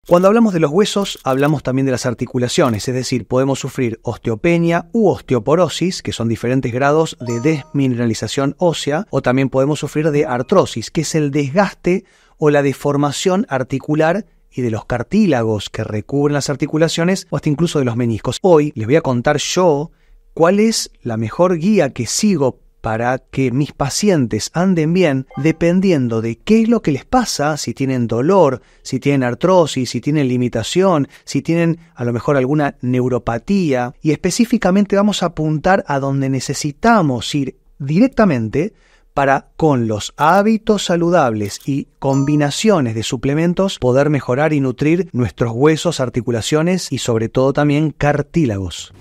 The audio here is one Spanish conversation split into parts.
Cuando hablamos de los huesos, hablamos también de las articulaciones, es decir, podemos sufrir osteopenia u osteoporosis, que son diferentes grados de desmineralización ósea, o también podemos sufrir de artrosis, que es el desgaste o la deformación articular y de los cartílagos que recubren las articulaciones o hasta incluso de los meniscos. Hoy les voy a contar yo cuál es la mejor guía que sigo para que mis pacientes anden bien, dependiendo de qué es lo que les pasa, si tienen dolor, si tienen artrosis, si tienen limitación, si tienen a lo mejor alguna neuropatía, y específicamente vamos a apuntar a donde necesitamos ir directamente para, con los hábitos saludables y combinaciones de suplementos, poder mejorar y nutrir nuestros huesos, articulaciones y sobre todo también cartílagos.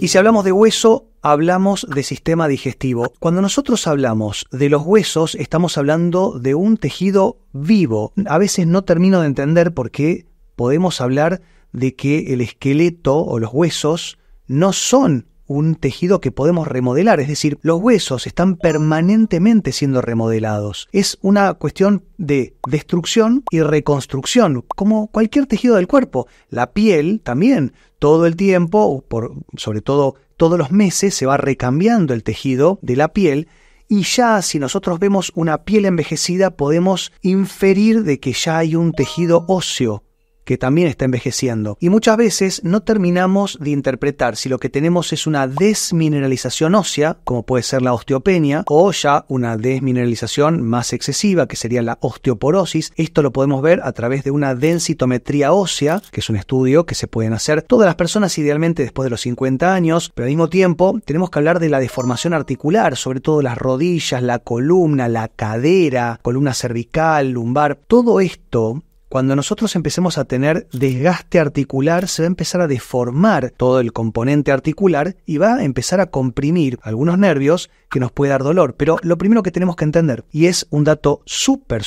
Y si hablamos de hueso, hablamos de sistema digestivo. Cuando nosotros hablamos de los huesos, estamos hablando de un tejido vivo. A veces no termino de entender por qué podemos hablar de que el esqueleto o los huesos no son un tejido que podemos remodelar, es decir, los huesos están permanentemente siendo remodelados. Es una cuestión de destrucción y reconstrucción, como cualquier tejido del cuerpo. La piel también, todo el tiempo, sobre todo todos los meses, se va recambiando el tejido de la piel, y ya si nosotros vemos una piel envejecida, podemos inferir de que ya hay un tejido óseo que también está envejeciendo. Y muchas veces no terminamos de interpretar si lo que tenemos es una desmineralización ósea, como puede ser la osteopenia, o ya una desmineralización más excesiva, que sería la osteoporosis. Esto lo podemos ver a través de una densitometría ósea, que es un estudio que se pueden hacer todas las personas idealmente después de los 50 años, pero al mismo tiempo tenemos que hablar de la deformación articular, sobre todo las rodillas, la columna, la cadera, columna cervical, lumbar. Todo esto, cuando nosotros empecemos a tener desgaste articular, se va a empezar a deformar todo el componente articular y va a empezar a comprimir algunos nervios que nos puede dar dolor. Pero lo primero que tenemos que entender, y es un dato súper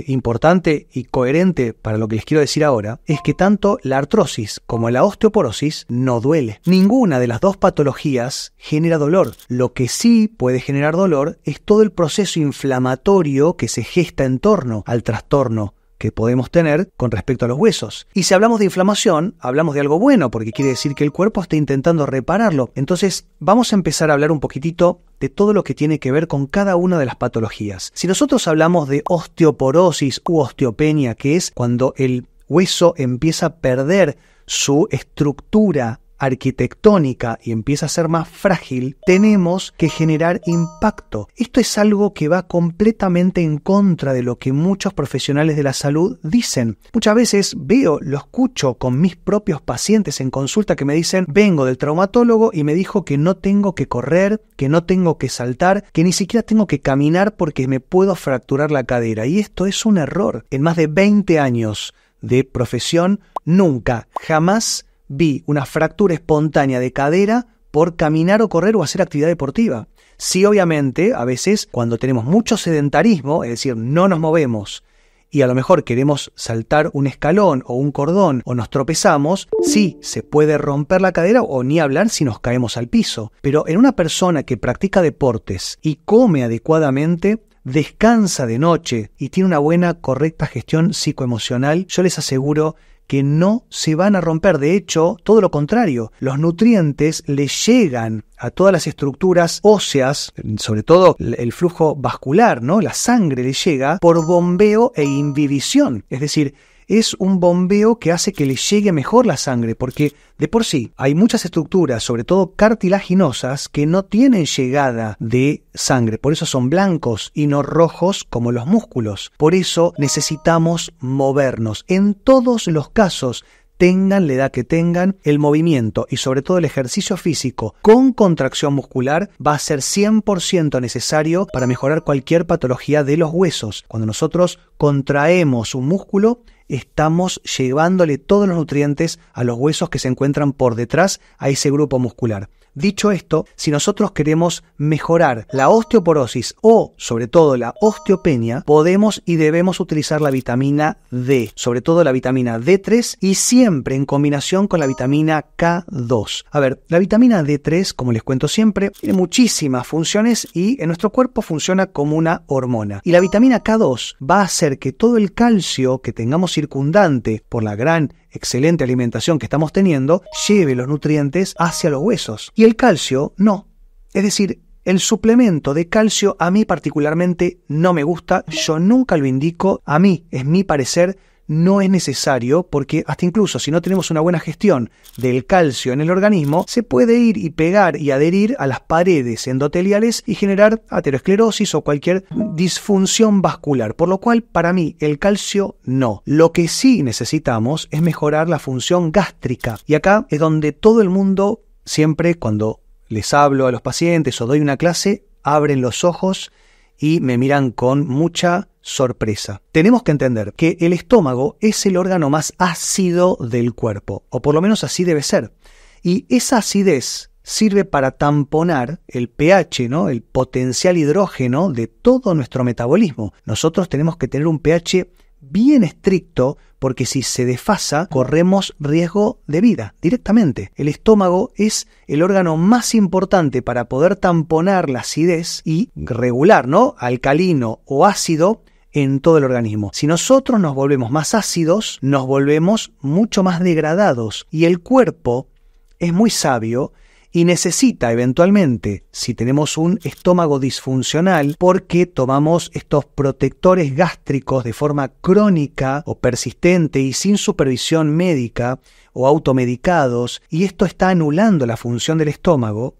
importante y coherente para lo que les quiero decir ahora, es que tanto la artrosis como la osteoporosis no duele. Ninguna de las dos patologías genera dolor. Lo que sí puede generar dolor es todo el proceso inflamatorio que se gesta en torno al trastorno que podemos tener con respecto a los huesos. Y si hablamos de inflamación, hablamos de algo bueno, porque quiere decir que el cuerpo está intentando repararlo. Entonces, vamos a empezar a hablar un poquitito de todo lo que tiene que ver con cada una de las patologías. Si nosotros hablamos de osteoporosis u osteopenia, que es cuando el hueso empieza a perder su estructura arquitectónica y empieza a ser más frágil, tenemos que generar impacto. Esto es algo que va completamente en contra de lo que muchos profesionales de la salud dicen. Muchas veces lo escucho con mis propios pacientes en consulta que me dicen: vengo del traumatólogo y me dijo que no tengo que correr, que no tengo que saltar, que ni siquiera tengo que caminar porque me puedo fracturar la cadera. Y esto es un error. En más de 20 años de profesión, jamás vi una fractura espontánea de cadera por caminar o correr o hacer actividad deportiva. Sí, obviamente, a veces cuando tenemos mucho sedentarismo, es decir, no nos movemos y a lo mejor queremos saltar un escalón o un cordón o nos tropezamos, sí, se puede romper la cadera o ni hablar si nos caemos al piso. Pero en una persona que practica deportes y come adecuadamente, descansa de noche y tiene una buena, correcta gestión psicoemocional, yo les aseguro que no se van a romper. De hecho, todo lo contrario, los nutrientes le llegan a todas las estructuras óseas, sobre todo el flujo vascular, ¿no? La sangre le llega por bombeo e imbibición, es decir, es un bombeo que hace que le llegue mejor la sangre, porque de por sí hay muchas estructuras, sobre todo cartilaginosas, que no tienen llegada de sangre, por eso son blancos y no rojos como los músculos. Por eso necesitamos movernos. En todos los casos, tengan la edad que tengan, el movimiento y sobre todo el ejercicio físico con contracción muscular va a ser 100% necesario para mejorar cualquier patología de los huesos. Cuando nosotros contraemos un músculo, estamos llevándole todos los nutrientes a los huesos que se encuentran por detrás a ese grupo muscular. Dicho esto, si nosotros queremos mejorar la osteoporosis o sobre todo la osteopenia, podemos y debemos utilizar la vitamina D, sobre todo la vitamina D3 y siempre en combinación con la vitamina K2. A ver, la vitamina D3, como les cuento siempre, tiene muchísimas funciones y en nuestro cuerpo funciona como una hormona. Y la vitamina K2 va a hacer que todo el calcio que tengamos circundante por la gran excelente alimentación que estamos teniendo, lleve los nutrientes hacia los huesos. Y el calcio no. Es decir, el suplemento de calcio a mí particularmente no me gusta, yo nunca lo indico, a mí, es mi parecer, no es necesario porque hasta incluso si no tenemos una buena gestión del calcio en el organismo, se puede ir y pegar y adherir a las paredes endoteliales y generar aterosclerosis o cualquier disfunción vascular, por lo cual para mí el calcio no. Lo que sí necesitamos es mejorar la función gástrica y acá es donde todo el mundo siempre cuando les hablo a los pacientes o doy una clase, abren los ojos y me miran con mucha sorpresa. Tenemos que entender que el estómago es el órgano más ácido del cuerpo, o por lo menos así debe ser. Y esa acidez sirve para tamponar el pH, ¿no? El potencial hidrógeno de todo nuestro metabolismo. Nosotros tenemos que tener un pH bien estricto porque si se desfasa corremos riesgo de vida directamente. El estómago es el órgano más importante para poder tamponar la acidez y regular, ¿no? Alcalino o ácido en todo el organismo. Si nosotros nos volvemos más ácidos, nos volvemos mucho más degradados y el cuerpo es muy sabio y necesita eventualmente, si tenemos un estómago disfuncional, porque tomamos estos protectores gástricos de forma crónica o persistente y sin supervisión médica o automedicados, y esto está anulando la función del estómago,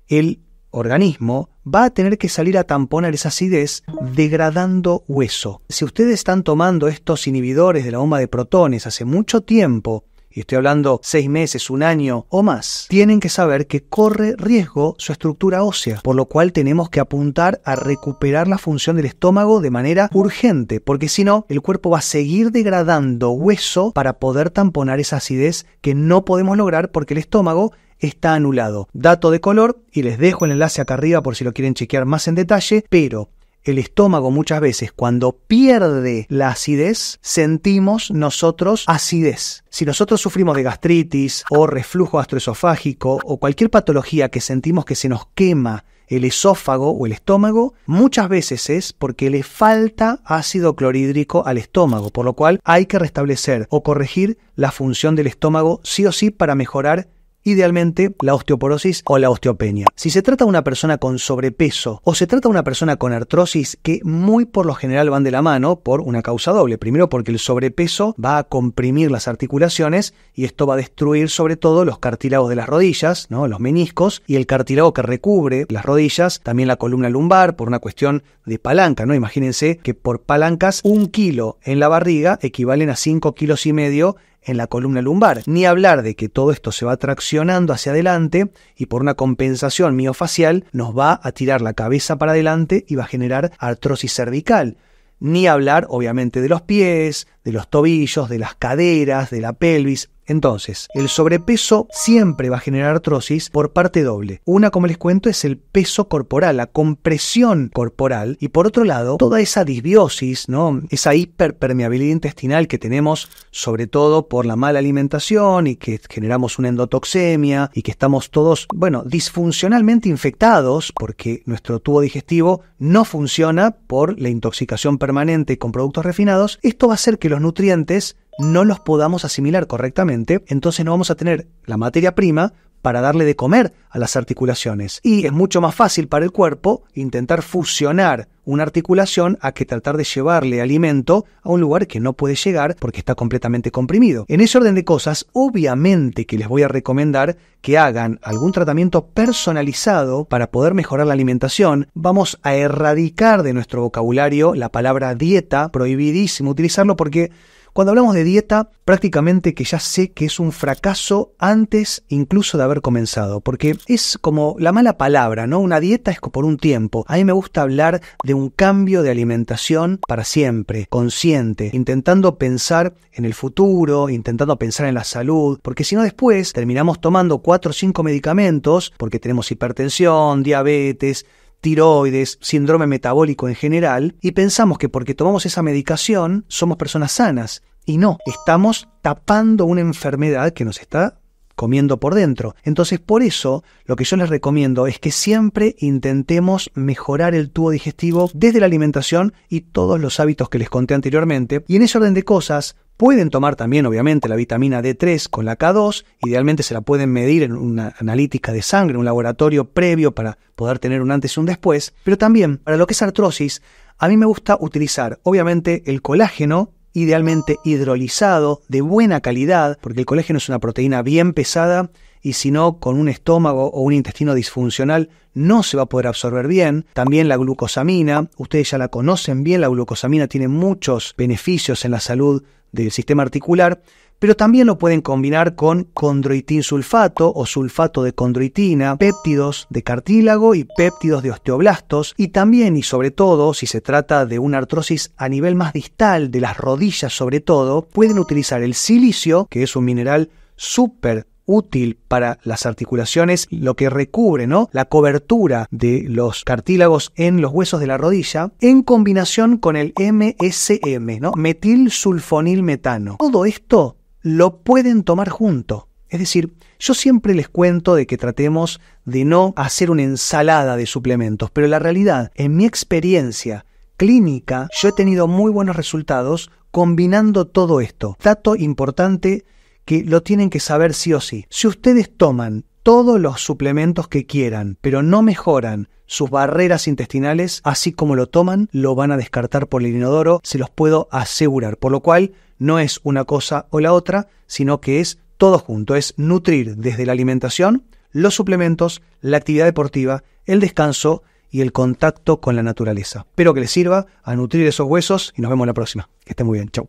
el organismo va a tener que salir a tamponar esa acidez degradando hueso. Si ustedes están tomando estos inhibidores de la bomba de protones hace mucho tiempo, y estoy hablando 6 meses, 1 año o más, tienen que saber que corre riesgo su estructura ósea, por lo cual tenemos que apuntar a recuperar la función del estómago de manera urgente, porque si no, el cuerpo va a seguir degradando hueso para poder tamponar esa acidez que no podemos lograr porque el estómago está anulado. Dato de color, y les dejo el enlace acá arriba por si lo quieren chequear más en detalle, pero el estómago muchas veces cuando pierde la acidez, sentimos nosotros acidez. Si nosotros sufrimos de gastritis o reflujo gastroesofágico o cualquier patología que sentimos que se nos quema el esófago o el estómago, muchas veces es porque le falta ácido clorhídrico al estómago, por lo cual hay que restablecer o corregir la función del estómago sí o sí para mejorar idealmente la osteoporosis o la osteopenia. Si se trata de una persona con sobrepeso o se trata de una persona con artrosis, que muy por lo general van de la mano por una causa doble. Primero porque el sobrepeso va a comprimir las articulaciones y esto va a destruir sobre todo los cartílagos de las rodillas, ¿no? Los meniscos y el cartílago que recubre las rodillas, también la columna lumbar por una cuestión de palanca, ¿no? Imagínense que por palancas 1 kilo en la barriga equivalen a 5,5 kilos en la columna lumbar. Ni hablar de que todo esto se va traccionando hacia adelante y por una compensación miofacial nos va a tirar la cabeza para adelante y va a generar artrosis cervical. Ni hablar, obviamente, de los pies, de los tobillos, de las caderas, de la pelvis. Entonces, el sobrepeso siempre va a generar artrosis por parte doble. Una, como les cuento, es el peso corporal, la compresión corporal. Y por otro lado, toda esa disbiosis, ¿no? Esa hiperpermeabilidad intestinal que tenemos, sobre todo por la mala alimentación y que generamos una endotoxemia y que estamos todos, disfuncionalmente infectados porque nuestro tubo digestivo no funciona por la intoxicación permanente con productos refinados. Esto va a hacer que los nutrientes no los podamos asimilar correctamente, entonces no vamos a tener la materia prima para darle de comer a las articulaciones. Y es mucho más fácil para el cuerpo intentar fusionar una articulación a que tratar de llevarle alimento a un lugar que no puede llegar porque está completamente comprimido. En ese orden de cosas, obviamente que les voy a recomendar que hagan algún tratamiento personalizado para poder mejorar la alimentación. Vamos a erradicar de nuestro vocabulario la palabra dieta, prohibidísimo utilizarlo porque cuando hablamos de dieta, prácticamente que ya sé que es un fracaso antes incluso de haber comenzado, porque es como la mala palabra, ¿no? Una dieta es por un tiempo. A mí me gusta hablar de un cambio de alimentación para siempre, consciente, intentando pensar en el futuro, intentando pensar en la salud, porque si no después terminamos tomando 4 o 5 medicamentos porque tenemos hipertensión, diabetes, tiroides, síndrome metabólico en general, y pensamos que porque tomamos esa medicación somos personas sanas. Y no, estamos tapando una enfermedad que nos está comiendo por dentro. Entonces, por eso, lo que yo les recomiendo es que siempre intentemos mejorar el tubo digestivo desde la alimentación y todos los hábitos que les conté anteriormente. Y en ese orden de cosas, pueden tomar también, obviamente, la vitamina D3 con la K2. Idealmente se la pueden medir en una analítica de sangre, en un laboratorio previo para poder tener un antes y un después. Pero también, para lo que es artrosis, a mí me gusta utilizar, obviamente, el colágeno, idealmente hidrolizado, de buena calidad, porque el colágeno es una proteína bien pesada y si no, con un estómago o un intestino disfuncional no se va a poder absorber bien. También la glucosamina, ustedes ya la conocen bien, la glucosamina tiene muchos beneficios en la salud del sistema articular, pero también lo pueden combinar con condroitinsulfato o sulfato de condroitina, péptidos de cartílago y péptidos de osteoblastos, y también y sobre todo, si se trata de una artrosis a nivel más distal, de las rodillas sobre todo, pueden utilizar el silicio, que es un mineral súper útil para las articulaciones, lo que recubre, ¿no?, la cobertura de los cartílagos en los huesos de la rodilla, en combinación con el MSM, ¿no?, metilsulfonilmetano. Todo esto lo pueden tomar junto. Es decir, yo siempre les cuento de que tratemos de no hacer una ensalada de suplementos, pero la realidad, en mi experiencia clínica, yo he tenido muy buenos resultados combinando todo esto. Dato importante que lo tienen que saber sí o sí. Si ustedes toman todos los suplementos que quieran, pero no mejoran sus barreras intestinales, así como lo toman, lo van a descartar por el inodoro, se los puedo asegurar. Por lo cual, no es una cosa o la otra, sino que es todo junto. Es nutrir desde la alimentación, los suplementos, la actividad deportiva, el descanso y el contacto con la naturaleza. Espero que les sirva a nutrir esos huesos y nos vemos la próxima. Que estén muy bien. Chau.